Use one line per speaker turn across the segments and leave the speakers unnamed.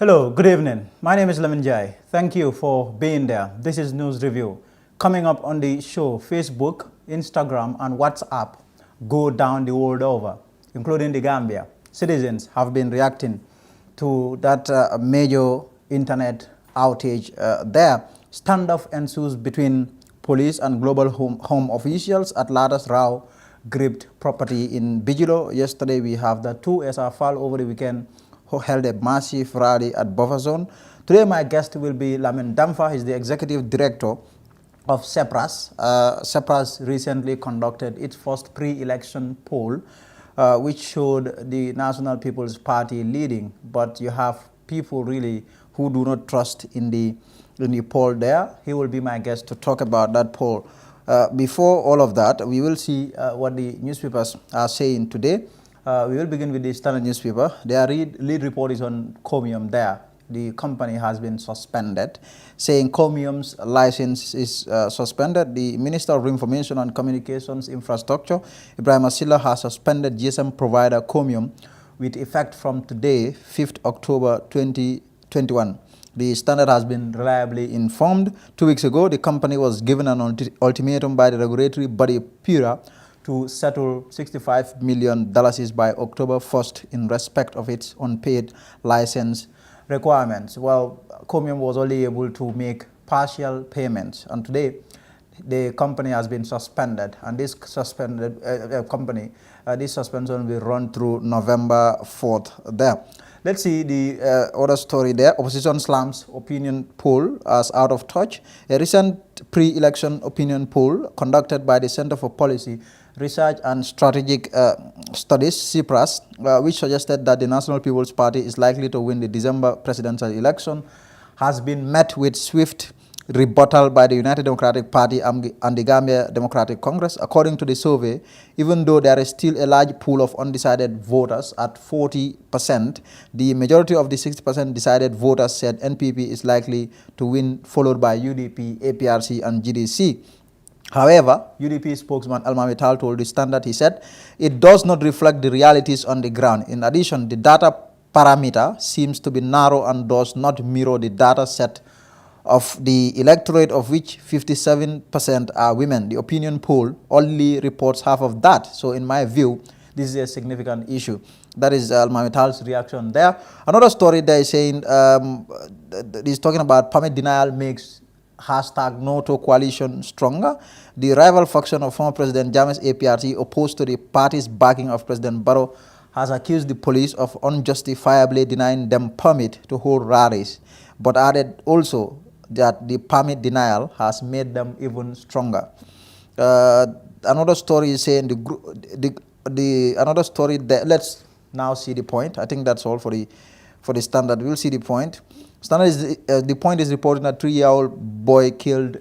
Hello, good evening. My name is Lamin. Thank you for being there. This is News Review. Coming up on the show, Facebook, Instagram, and WhatsApp go down the world over, including the Gambia. Citizens have been reacting to that major internet outage there. Standoff ensues between police and global home officials at Ladas Rao gripped property in Bijilo. Yesterday we have the two SRFAL over the weekend who held a massive rally at buffer zone. Today my guest will be Lamin Dampha. He's the executive director of CEPRASS. CEPRASS recently conducted its first pre-election poll, which showed the National People's Party leading, but you have people really who do not trust in the poll there. He will be my guest to talk about that poll. Before all of that, we will see what the newspapers are saying today. We will begin with the Standard newspaper. Their lead report is on Chromium there. The company has been suspended, saying Chromium's license is suspended. The Minister of Information and Communications Infrastructure, Ibrahim Asila, has suspended GSM provider Chromium with effect from today, 5th October 2021. The Standard has been reliably informed. 2 weeks ago, the company was given an ultimatum by the regulatory body PURA to settle $65 million by October 1st in respect of its unpaid license requirements. Well, Chromium was only able to make partial payments, and today the company has been suspended, and this suspended this suspension will run through November 4th there. Let's see the other story there. Opposition slams opinion poll as out of touch. A recent pre-election opinion poll conducted by the Center for Policy Research and Strategic Studies, CEPRASS, which suggested that the National People's Party is likely to win the December presidential election, has been met with swift rebuttal by the United Democratic Party and the Gambia Democratic Congress. According to the survey, even though there is still a large pool of undecided voters at 40%, the majority of the 60% decided voters said NPP is likely to win, followed by UDP, APRC, and GDC. However, UDP spokesman Al-Mamital told the Standard, he said, it does not reflect the realities on the ground. In addition, the data parameter seems to be narrow and does not mirror the data set of the electorate, of which 57% are women. The opinion poll only reports half of that. So in my view, this is a significant issue. That is Al-Mamital's reaction there. Another story there is saying, he's talking about permit denial makes #No to coalition stronger. The rival faction of former President Jammeh's APRC, opposed to the party's backing of President Barrow, has accused the police of unjustifiably denying them permit to hold rallies, but added also that the permit denial has made them even stronger. Another story is saying another story that, let's now see the point. I think that's all for the Standard. We'll see the point. Standard is the point is reporting a 3-year-old boy killed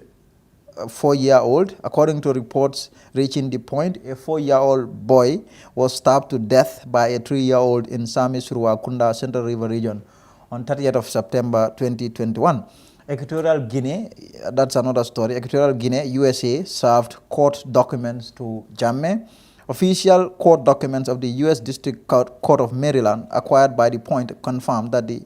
a 4-year-old. According to reports reaching the point, a 4-year-old boy was stabbed to death by a 3-year-old in Samis Ruakunda Central River region on 30th of September 2021. Equatorial Guinea, that's another story. Equatorial Guinea, USA, served court documents to Jammeh. Official court documents of the U.S. District Court of Maryland, acquired by the point, confirmed that the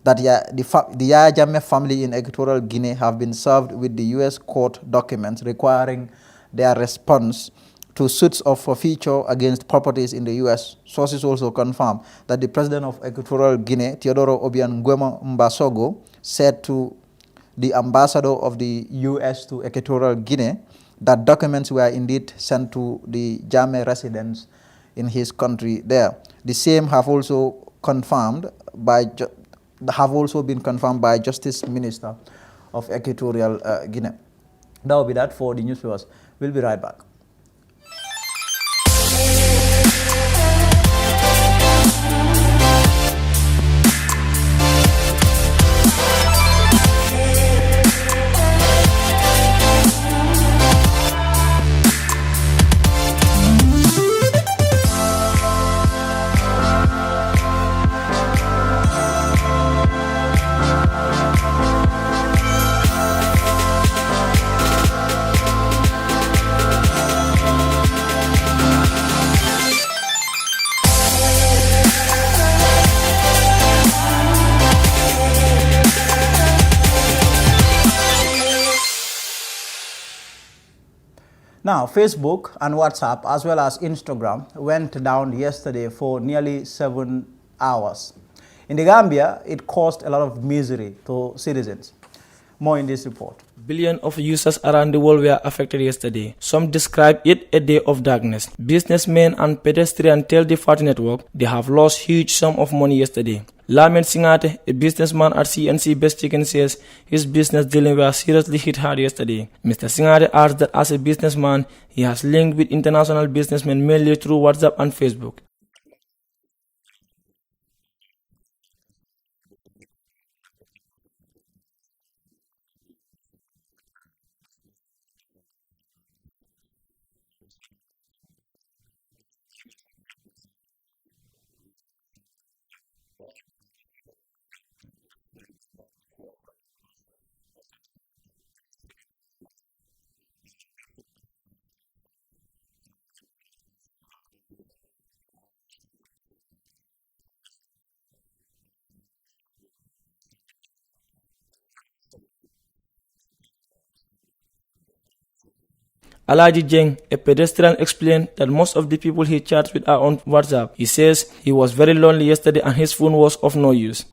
Yaya Jammeh family in Equatorial Guinea have been served with the U.S. court documents requiring their response to suits of forfeiture against properties in the U.S. Sources also confirm that the president of Equatorial Guinea, Teodoro Obiang Nguema Mbasogo, said to the ambassador of the U.S. to Equatorial Guinea that documents were indeed sent to the Jammeh residents in his country there. The same have also been confirmed by Justice Minister of Equatorial Guinea. That will be that for the newspapers. We'll be right back. Now, Facebook and WhatsApp as well as Instagram went down yesterday for nearly 7 hours. In the Gambia, it caused a lot of misery to citizens. More in this report.
Billions of users around the world were affected yesterday. Some describe it a day of darkness. Businessmen and pedestrians tell the Fati network they have lost huge sum of money yesterday. Lamin, a businessman at CNC Best Chicken, says his business dealings were seriously hit hard yesterday. Mr. Singate adds that as a businessman, he has linked with international businessmen mainly through WhatsApp and Facebook. Alaji Jeng, a pedestrian, explained that most of the people he chats with are on WhatsApp. He says he was very lonely yesterday and his phone was of no use.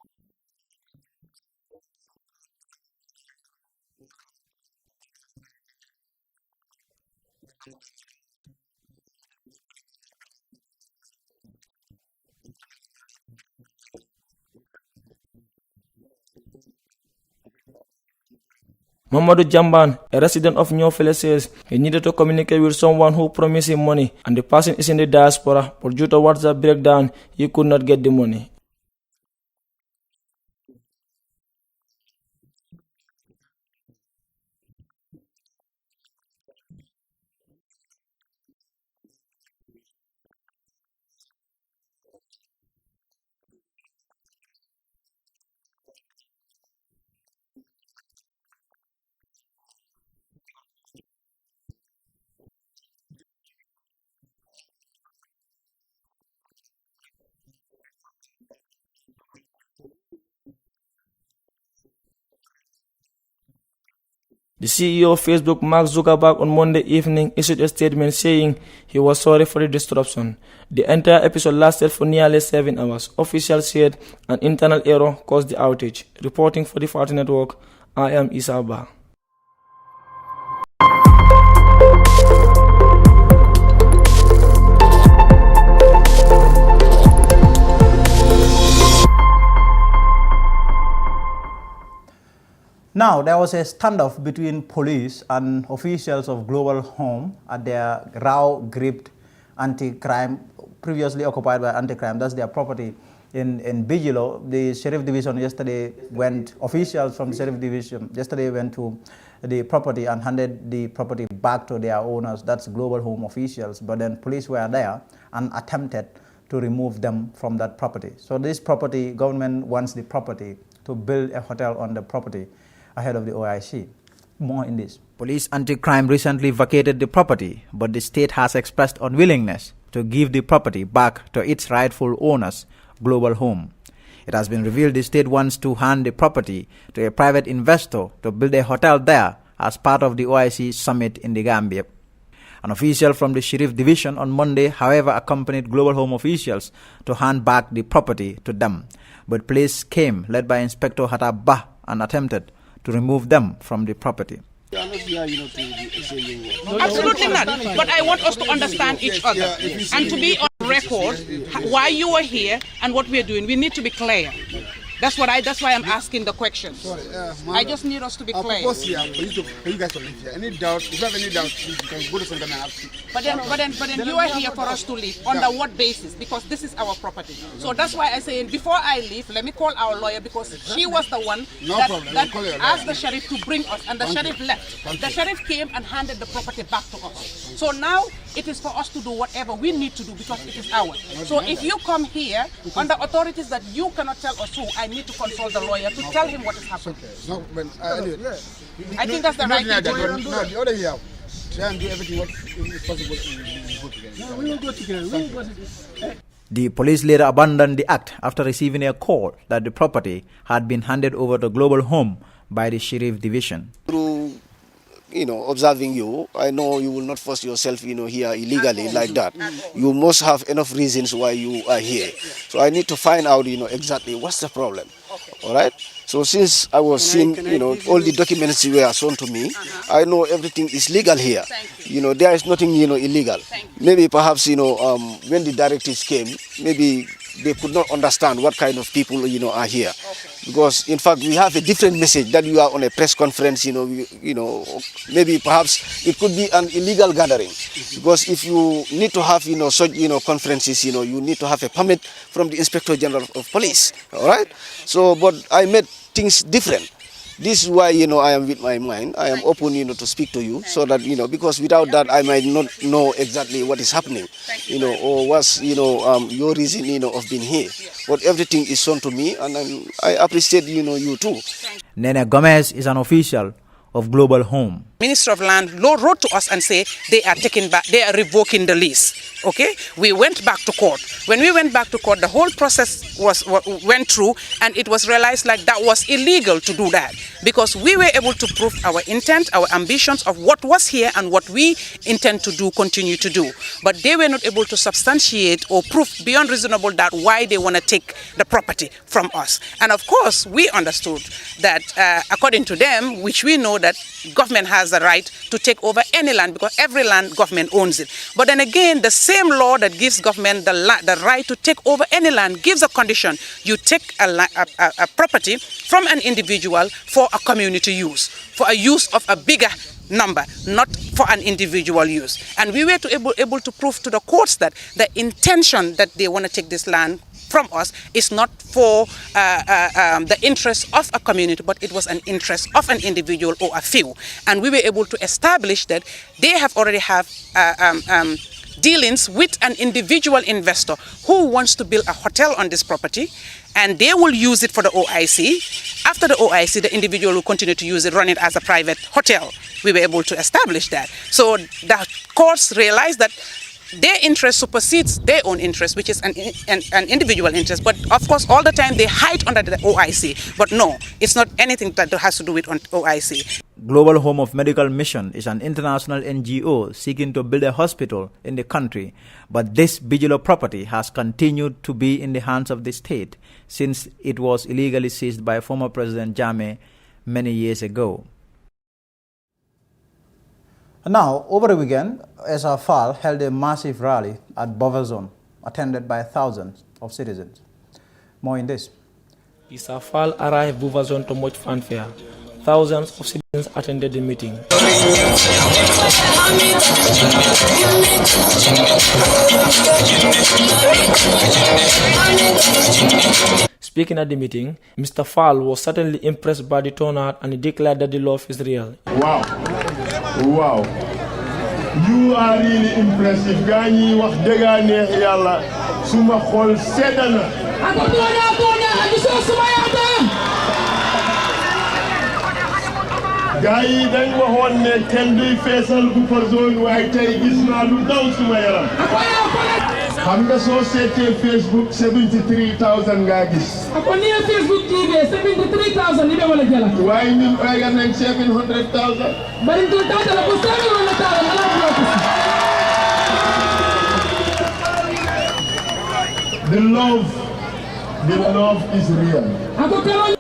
Mamadou Jamban, a resident of Nyofele, says he needed to communicate with someone who promised him money and the person is in the diaspora, but due to WhatsApp breakdown, he could not get the money. The CEO of Facebook, Mark Zuckerberg, on Monday evening issued a statement saying he was sorry for the disruption. The entire episode lasted for nearly 7 hours. Officials said an internal error caused the outage. Reporting for the Fati Network, I am Isaba.
Now, there was a standoff between police and officials of Global Home at their Rao-gripped anti-crime, previously occupied by anti-crime. That's their property in Bijilo. The Sheriff Division yesterday officials from the Sheriff Division yesterday went to the property and handed the property back to their owners. That's Global Home officials. But then police were there and attempted to remove them from that property. So this property, government wants the property to build a hotel on the property ahead of the OIC. More in this. Police anti-crime recently vacated the property, but the state has expressed unwillingness to give the property back to its rightful owners, Global Home. It has been revealed the state wants to hand the property to a private investor to build a hotel there as part of the OIC summit in the Gambia. An official from the Sheriff Division on Monday, however, accompanied Global Home officials to hand back the property to them. But police came, led by Inspector Hatabah, and attempted to remove them from the property.
Absolutely not. But I want us to understand each other and to be on record why you are here and what we are doing. We need to be clear. That's why I'm asking the questions.
Sorry,
I just need us to be clear.
For you guys to live here. Any doubt? If you have any doubt, you can go to Sangana and ask.
But then you are here for us to leave. Under what basis? Because this is our property. So that's why I say before I leave, let me call our lawyer because she was the one that asked the sheriff to bring us, and the sheriff left. The sheriff came and handed the property back to us. So now it is for us to do whatever we need to do because it is ours. So if you come here under authorities that you cannot tell us who, I need to consult the lawyer to tell him what is happening.
No, but,
I think that's the right thing to do.
No, the other here. Try and do everything what is possible to go together.
No, we will go together. We will go together.
The police later abandoned the act after receiving a call that the property had been handed over to Global Home by the Sheriff Division.
Through observing you, I know you will not force yourself, here illegally like that. You must have enough reasons why you are here. So I need to find out, exactly what's the problem. All right. So since I was seeing, all the documents were shown to me, I know everything is legal here. There is nothing, illegal. Maybe perhaps, when the directives came, maybe they could not understand what kind of people, are here. Because, in fact, we have a different message that you are on a press conference, maybe perhaps it could be an illegal gathering. Because if you need to have, such, conferences, you need to have a permit from the Inspector General of Police, all right? So, but I made things different. This is why, I am with my mind. I am open, to speak to you so that, because without that, I might not know exactly what is happening, or what's, your reason, of being here. But everything is shown to me, and I appreciate, you too.
Nene Gomez is an official of Global Home.
Minister of Land wrote to us and say they are taking back, they are revoking the lease. Okay, we went back to court. When we went back to court, the whole process went through, and it was realized like that was illegal to do that because we were able to prove our intent, our ambitions of what was here and what we intend to do, continue to do. But they were not able to substantiate or prove beyond reasonable doubt why they want to take the property from us. And of course, we understood that according to them, which we know that government has the right to take over any land because every land government owns it. But then again, the same law that gives government the right to take over any land gives a condition. You take a property from an individual for a community use, for a use of a bigger number, not for an individual use. And we were able to prove to the courts that the intention that they want to take this land from us is not for the interest of a community, but it was an interest of an individual or a few. And we were able to establish that they already have dealings with an individual investor who wants to build a hotel on this property, and they will use it for the OIC. After the OIC, the individual will continue to use it, run it as a private hotel. We were able to establish that. So the courts realized that their interest supersedes their own interest, which is an individual interest. But of course, all the time they hide under the OIC. But no, it's not anything that has to do with OIC.
Global Home of Medical Mission is an international NGO seeking to build a hospital in the country. But this Bigelow property has continued to be in the hands of the state since it was illegally seized by former President Jammeh many years ago. Now, over the weekend, SRFAL held a massive rally at Bovazone, attended by thousands of citizens. More in this.
SRFAL arrived Bovazone to much fanfare. Thousands of citizens attended the meeting. Speaking at the meeting, Mr. Fall was certainly impressed by the turnout and he declared that the love is real.
Wow. Wow. You are really impressive. Gani wax dega neex yalla suma xol sedana. Gaay dañ waxoon ne kenn duy feesal bu fa zone waaye tey gis naa lu daw suma yaram. Xam nga soo seetee Facebook 73,000 nga gis.
Ako niya Facebook TV 73,000 ibe wala jala.
Waaye ñun ay nañ 700,000.
Bari tu tata la ko 700,000 ala block.
The love is real.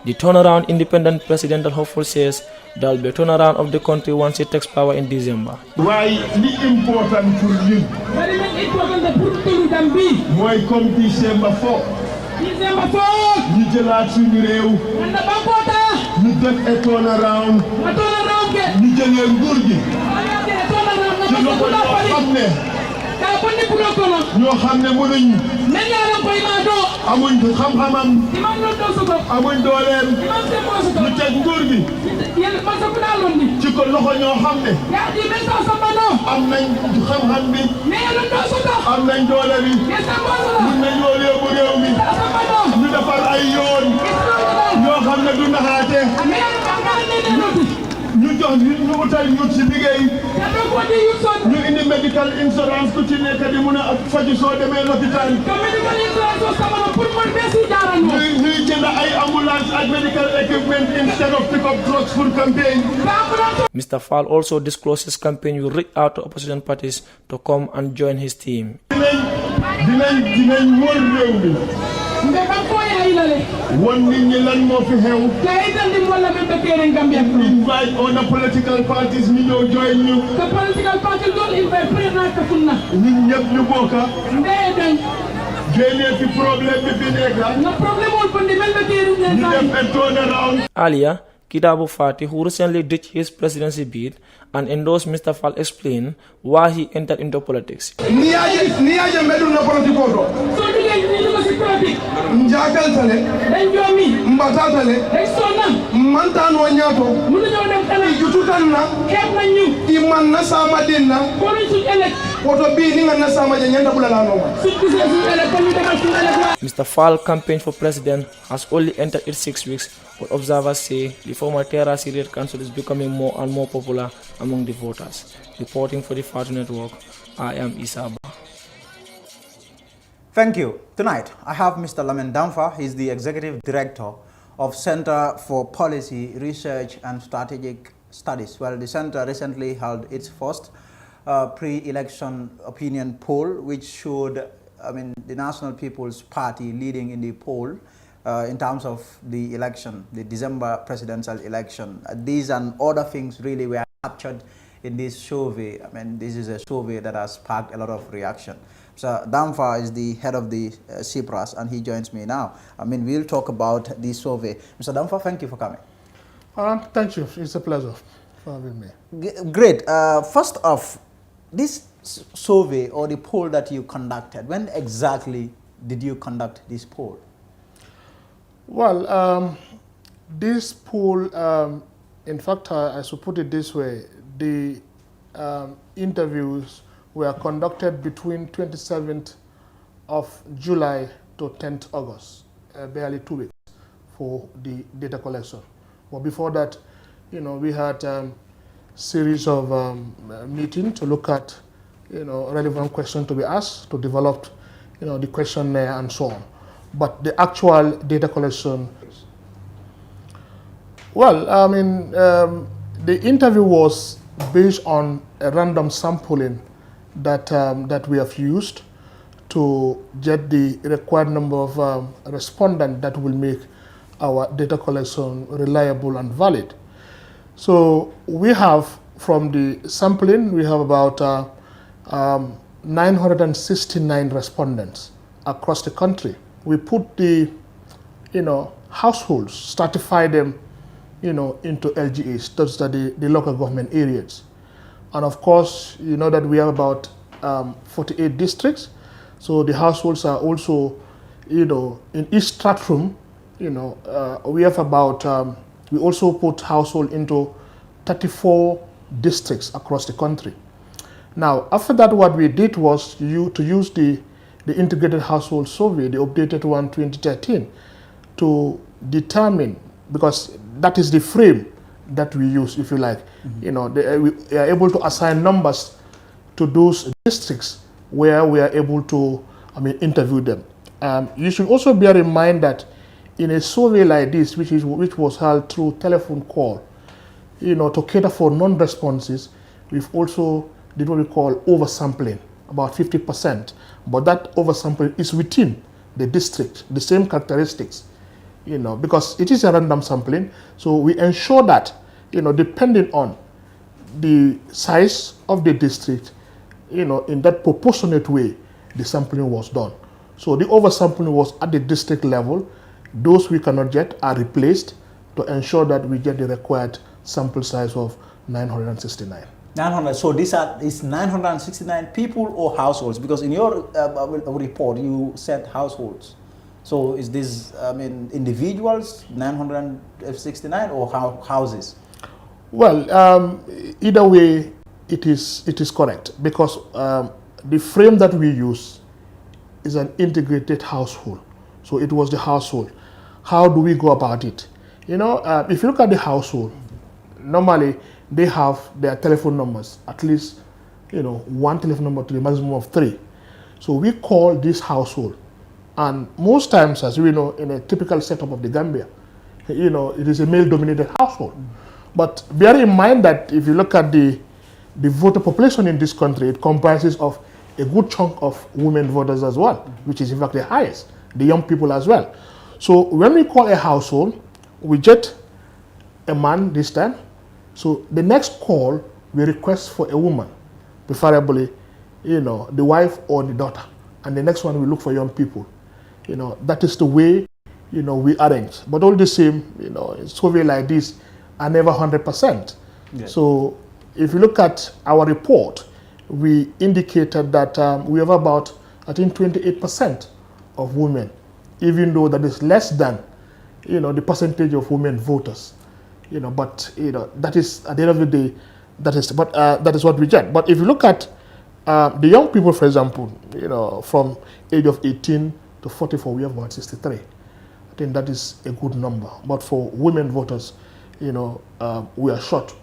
The turnaround independent presidential hopeful says there will be a turnaround of the country once it takes power in December.
Why the important for you?
Very important pour tout Gambie.
Moy comme December 4.
December 4.
Ñu jëlaat suñu réew.
Nda Bangkota.
Ñu def a turnaround.
A turnaround ke.
Ñu jëlee nguur gi.
Turnaround na
ko xam ne.
Ka ko ni pour ko no.
Ñoo xam ne mënuñ.
Men yaram koy ma do.
Amuñ xam-xamam.
Imam no do suko.
Amuñ dooleem.
Imam se mo suko.
Ñu teg nguur gi.
Yeen ma sa ko dalon ni.
Ci ko loxo ñoo xam ne.
Ya di men sa sama no.
Am nañ xam-xam bi.
Mais yeen do suko.
Am nañ doole bi.
Yes sa mo suko.
Mun nañ yoolee bu réew mi.
Sama no.
Ñu defar ay yoon. Ñoo xam ne du naxaate.
Mais yeen ba
ñu jox ñu utal ñu ci liggéey. ñu indi medical insurance ku ci nekk di mun a faju soo demee lopitaan.
medical insurance o sama pour mon besi jaran mo.
ñuy jënd ay ambulance ak medical equipment instead of pick up drugs for campaign.
Mr. Fall also disclosed his campaign will reach out to opposition parties to come and join his team.
dinañ wër réew mi. One nit lan moo fi xew. Invite other political parties ñu ñëw join ñu.
The political parties don't invite président Kafunna.
ñun ñëpp ñu bokka. génnee fi problème bi fi nekk.
No problem on fundamental
ñu def a turnaround.
Earlier, Kitabu Fati, who recently ditched his presidency bid and endorsed Mr. Fall, explained why he entered into politics.
Niaje medu na politiko do.
So do you politic?
Njagal tale.
Enjoy
Mbata tale.
Exona.
Mantan wanyato.
Munu ñoo dem tala.
Jututan na.
Xeeb nañ ñu.
Iman na sama dinna.
Ko ñu suñ elek.
Oto bi ni nga na sama je ñanda bulala no.
Mr. Fall campaign for president has only entered its 6 weeks, but observers say the former Terra Syrian Council is becoming more and more popular among the voters. Reporting for the Fatu Network, I am Isaba.
Thank you. Tonight, I have Mr. Lamin Dampha. He's the Executive Director of Center for Policy, Research and Strategic Studies. Well, the center recently held its first pre-election opinion poll, which showed, the National People's Party leading in the poll in terms of the election, the December presidential election. These and other things really were captured in this survey. This is a survey that has sparked a lot of reaction. So Dampha is the head of the CEPRASS, and he joins me now. We'll talk about the survey. Mr. Dampha, thank you for coming.
Thank you. It's a pleasure for having me.
Great. First off, this survey or the poll that you conducted, when exactly did you conduct this poll?
Well, this poll, in fact, I should put it this way, the interviews were conducted between 27th of July to 10th August, barely 2 weeks for the data collection. But before that, we had series of meetings to look at, relevant questions to be asked, to develop, the questionnaire and so on. But the actual data collection, well, the interview was based on a random sampling that that we have used to get the required number of respondents that will make our data collection reliable and valid. So we have, from the sampling, we have about 969 respondents across the country. We put the, households, stratify them, into LGAs, those are the local government areas. And of course, you know that we have about 48 districts. So the households are also, in each stratum, we have about, we also put household into 34 districts across the country. Now, after that, what we did was to use the integrated household survey, the updated one 2013, to determine, because that is the frame that we use, if you like. Mm-hmm. We are able to assign numbers to those districts where we are able to, interview them. You should also bear in mind that in a survey like this, which was held through telephone call, to cater for non-responses, we've also did what we call oversampling, about 50%. But that oversampling is within the district, the same characteristics, because it is a random sampling. So we ensure that, depending on the size of the district, in that proportionate way, the sampling was done. So the oversampling was at the district level. Those we cannot get are replaced to ensure that we get the required sample size of 969.
900. So is 969 people or households? Because in your report you said households. So is this individuals 969 or houses? Well,
either way, it is correct, because the frame that we use is an integrated household. So it was the household. How do we go about it? If you look at the household, normally they have their telephone numbers, at least one telephone number to the maximum of 3. So we call this household. And most times, as we know, in a typical setup of the Gambia, it is a male-dominated household. But bear in mind that if you look at the voter population in this country, it comprises of a good chunk of women voters as well, which is in fact the highest, the young people as well. So when we call a household, we get a man this time. So the next call, we request for a woman, preferably, the wife or the daughter. And the next one, we look for young people. That is the way, we arrange. But all the same, survey like this are never 100%. Yes. So if you look at our report, we indicated that we have about, I think, 28% of women, even though that is less than, the percentage of women voters. But that is at the end of the day, that is what we get. But if you look at the young people, for example, from age of 18 to 44, we have about 63. I think that is a good number. But for women voters, we are short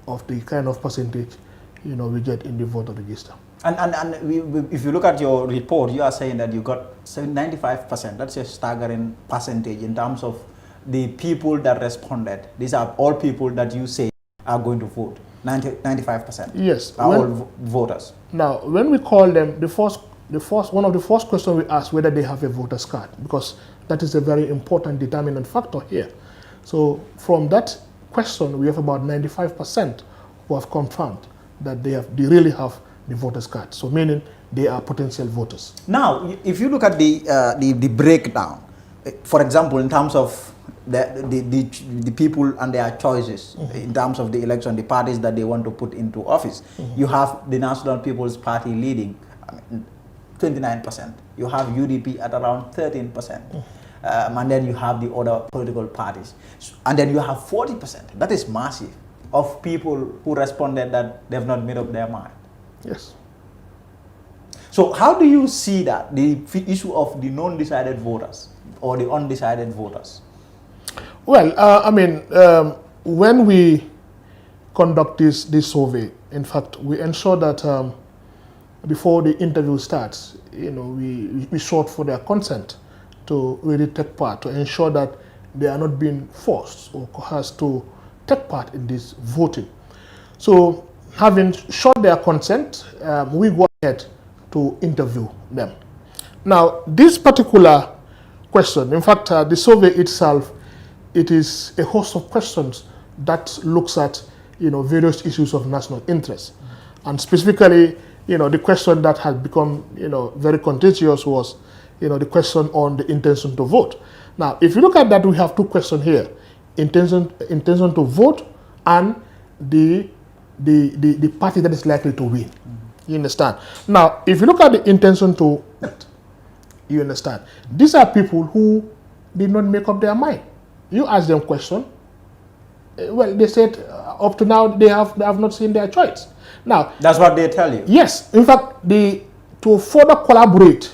of the kind of percentage, we get in the voter register.
And if you look at your report, you are saying that you got 95%. That's a staggering percentage in terms of the people that responded. These are all people that you say are going to vote. 95%.
Yes.
Are all voters.
Now, when we call them, one of the first questions we ask whether they have a voter's card, because that is a very important determinant factor here. So from that question, we have about 95% who have confirmed that they really have the voter's card. So meaning they are potential voters.
Now, if you look at the breakdown, for example, in terms of the people and their choices, in terms of the election, the parties that they want to put into office, you have the National People's Party leading 29%. You have UDP at around 13%. And then you have the other political parties. And then you have 40%. That is massive of people who responded that they've not made up their mind.
Yes.
So how do you see that, the issue of the non-decided voters or the undecided voters?
Well, when we conduct this survey, in fact, we ensure that before the interview starts, we sought for their consent to really take part, to ensure that they are not being forced or coerced to take part in this voting. So, having sought their consent, we go ahead to interview them. Now, this particular question, in fact, the survey itself, it is a host of questions that looks at, various issues of national interest. And specifically, the question that has become, very contentious was, the question on the intention to vote. Now, if you look at that, we have two questions here: intention to vote and the party that is likely to win. You understand? Now, if you look at the intention to vote, you understand? These are people who did not make up their mind. You ask them question. Well, they said up to now they have not seen their choice. Now,
that's what they tell you.
Yes, in fact, to further collaborate,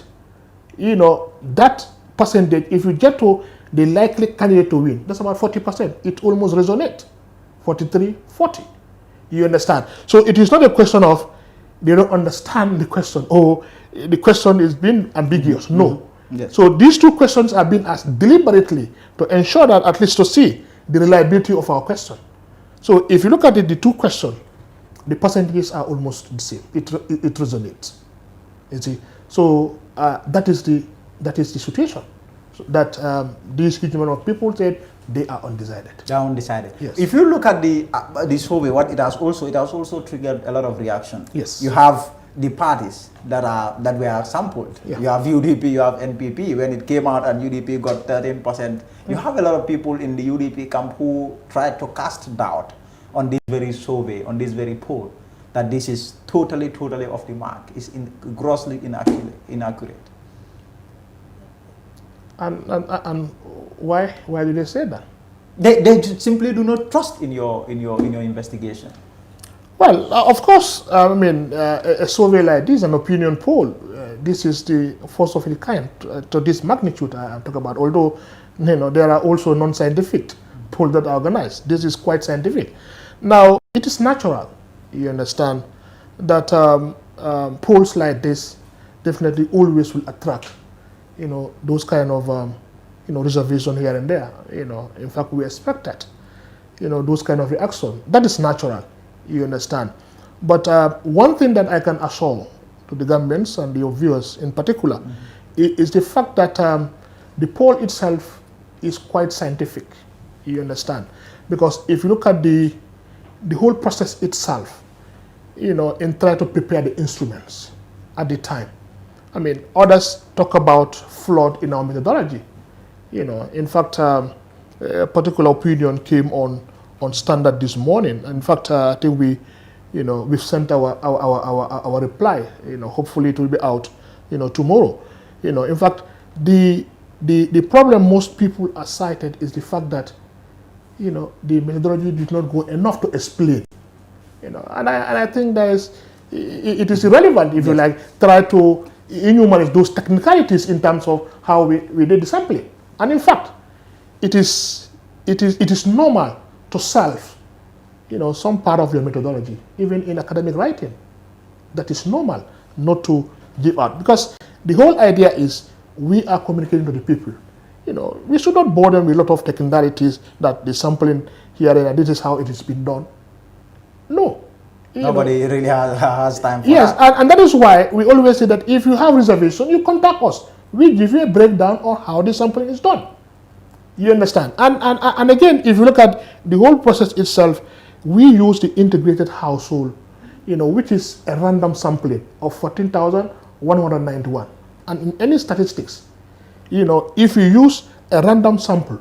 that percentage, if you get to the likely candidate to win, that's about 40%. It almost resonates, 43, 40. You understand? So it is not a question of they don't understand the question or the question is being ambiguous. No.
Yes.
So these two questions are being asked deliberately to ensure that at least to see the reliability of our question. So if you look at the two questions, the percentages are almost the same. It resonates. You see, so that is the situation. So that this huge number of people said they are undecided.
They are undecided.
Yes.
If you look at the survey, what it has also triggered a lot of reaction.
Yes.
You have the parties that were sampled.
Yeah.
You have UDP, you have NPP. When it came out and UDP got 13%, you have a lot of people in the UDP camp who tried to cast doubt on this very survey, on this very poll, that this is totally off the mark. It's grossly inaccurate.
And why do they say that?
They simply do not trust in your investigation.
Well, of course, a survey like this, an opinion poll, this is the first of its kind to this magnitude I'm talking about. Although, there are also non-scientific polls that are organized. This is quite scientific. Now, it is natural, you understand, that polls like this definitely always will attract, those kind of, reservation here and there. In fact, we expect that, those kind of reaction. That is natural, you understand. But one thing that I can assure to the governments and your viewers in particular is the fact that the poll itself is quite scientific, you understand. Because if you look at the whole process itself, in trying to prepare the instruments at the time. I mean, others talk about flawed in our methodology. In fact, a particular opinion came on Standard this morning. In fact, I think we've sent our reply. Hopefully it will be out, tomorrow. In fact, the problem most people are cited is the fact that, the methodology did not go enough to explain. And I think that it is irrelevant if you like try to enumerate those technicalities in terms of how we did the sampling. And in fact, it is normal to solve, some part of your methodology, even in academic writing. That is normal not to give out, because the whole idea is we are communicating to the people. We should not bore them with a lot of technicalities that the sampling here and this is how it has been done. No.
Nobody really has time for that.
Yes, and that is why we always say that if you have reservation, you contact us. We give you a breakdown on how the sampling is done. You understand? And again, if you look at the whole process itself, we use the integrated household, which is a random sampling of 14,191. And in any statistics, if you use a random sample,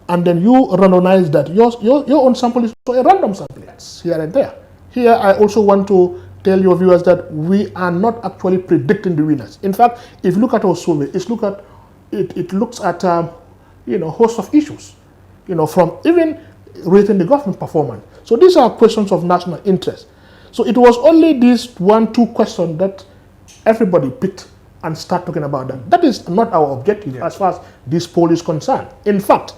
and then you randomize that, your own sample is a random sample. That's here and there. Here, I also want to tell your viewers that we are not actually predicting the winners. In fact, if you look at our survey, it looks at host of issues, from even rating the government performance. So these are questions of national interest. So it was only these 1-2 questions that everybody picked and start talking about them. That is not our objective as far as this poll is concerned. In fact,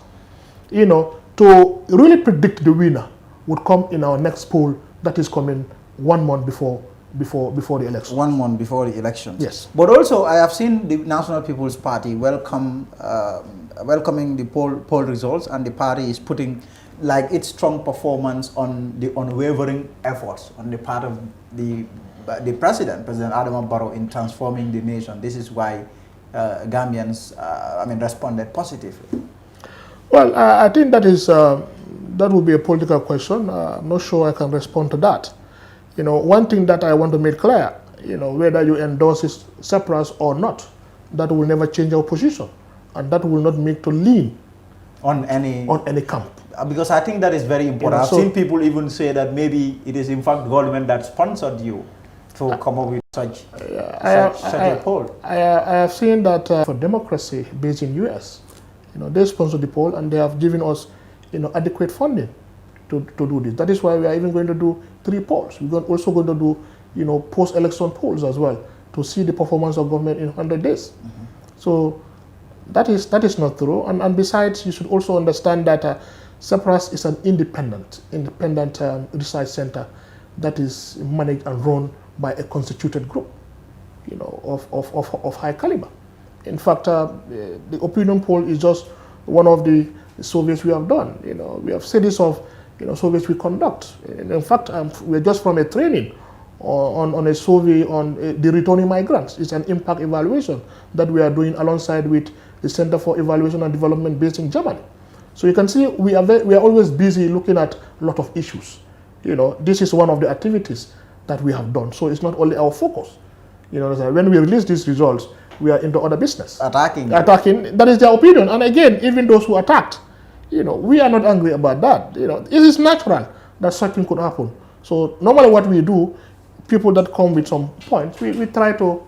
to really predict the winner would come in our next poll that is coming 1 month before the election.
1 month before the election.
Yes.
But also, I have seen the National People's Party welcoming the poll results, and the party is putting its strong performance on the unwavering efforts on the part of the President Adama Barrow, in transforming the nation. This is why Gambians, responded positively.
Well, I think that would be a political question. I'm not sure I can respond to that. One thing that I want to make clear, whether you endorse CEPRASS or not, that will never change our position, and that will not make to lean
on any
camp.
Because I think that is very important. I've seen people even say that maybe it is in fact government that sponsored you to come up with such a poll.
I have seen that for democracy based in US, they sponsored the poll and they have given us, adequate funding to do this. That is why we are even going to do 3 polls. We're also going to do, post-election polls as well to see the performance of government in 100 days. So that is not true. And besides, you should also understand that CEPRASS is an independent research center that is managed and run by a constituted group, of high caliber. In fact, the opinion poll is just one of the surveys we have done. We have series of surveys we conduct. And in fact, we're just from a training on a survey on the returning migrants. It's an impact evaluation that we are doing alongside with the Center for Evaluation and Development based in Germany. So you can see we are always busy looking at a lot of issues. This is one of the activities that we have done. So it's not only our focus. When we release these results, we are into other business. Attacking, that is their opinion. And again, even those who attacked, we are not angry about that. It is natural that such thing could happen. So normally what we do, people that come with some points, we try to,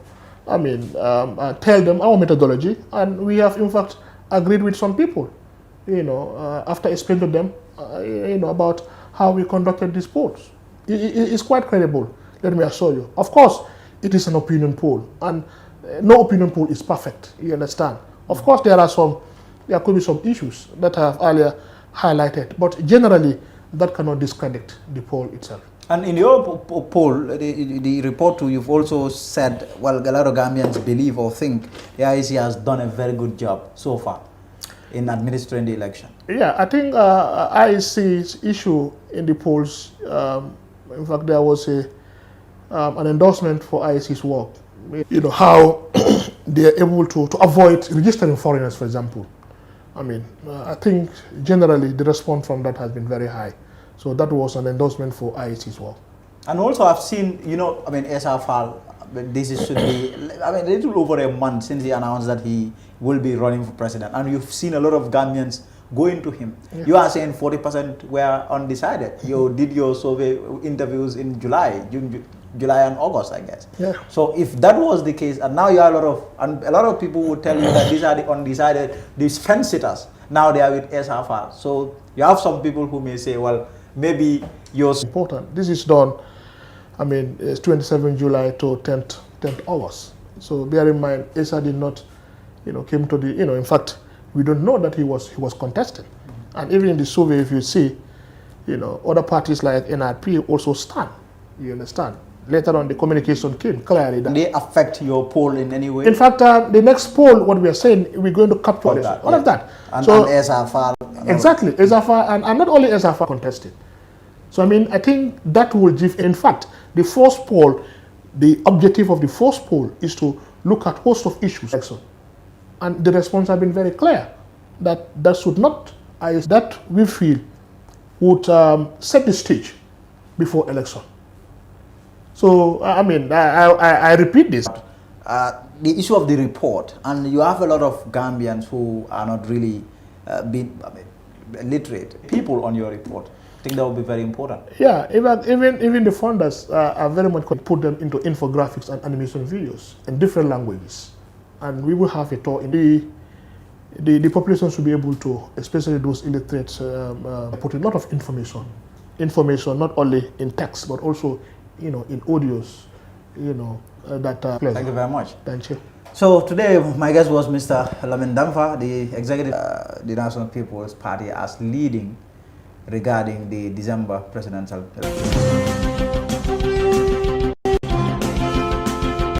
tell them our methodology, and we have in fact agreed with some people, after explaining to them, about how we conducted these polls. It's quite credible, let me assure you. Of course, it is an opinion poll, and no opinion poll is perfect, you understand. Of course, there could be some issues that I have earlier highlighted, but generally, that cannot discredit the poll itself.
And in your poll, the report too, you've also said, well, a lot of Gambians believe or think the IEC has done a very good job so far in administering the election.
Yeah, I think IEC's issue in the polls, in fact, there was an endorsement for IEC's work. You know, how they're able to avoid registering foreigners, for example. I mean, I think generally the response from that has been very high. So that was an endorsement for IEC's work.
And also I've seen, you know, I mean, SFR, should be, I mean, a little over a month since he announced that he will be running for president. And you've seen a lot of Gambians going to him. Yeah. You are saying 40% were undecided. You did your survey interviews in July and August, I guess.
Yeah.
So if that was the case, and now you are a lot of people would tell you that these are the undecided, these fence sitters, now they are with SFR. So you have some people who may say, well, maybe you're
important. This is done, I mean, it's 27 July to 10th August. So bear in mind, ESA did not, you know, came to the, you know, in fact, we don't know that he was contesting. And even in the survey, if you see, you know, other parties like NRP also stand. You understand? Later on, the communication came clearly. That
they affect your poll in any way?
In fact, the next poll, what we are saying, we're going to capture all of that.
And
so,
SFR.
Exactly. SFR, and not only SFR contested. So, I mean, I think that will give, in fact, the first poll, the objective of the first poll is to look at host of issues. And the response have been very clear that should not, that we feel would set the stage before election. So, I mean, I repeat this.
The issue of the report, and you have a lot of Gambians who are not really literate people on your report. I think that would be very important.
Yeah, even the funders are very much going to put them into infographics and animation videos in different languages. And we will have a talk in the population should be able to, especially those illiterates, put a lot of information not only in text, but also, you know, in audios, you know, that
Thank you very much.
Thank you.
So today my guest was Mr. Lamin Dampha, the executive the National People's Party as leading regarding the December presidential election.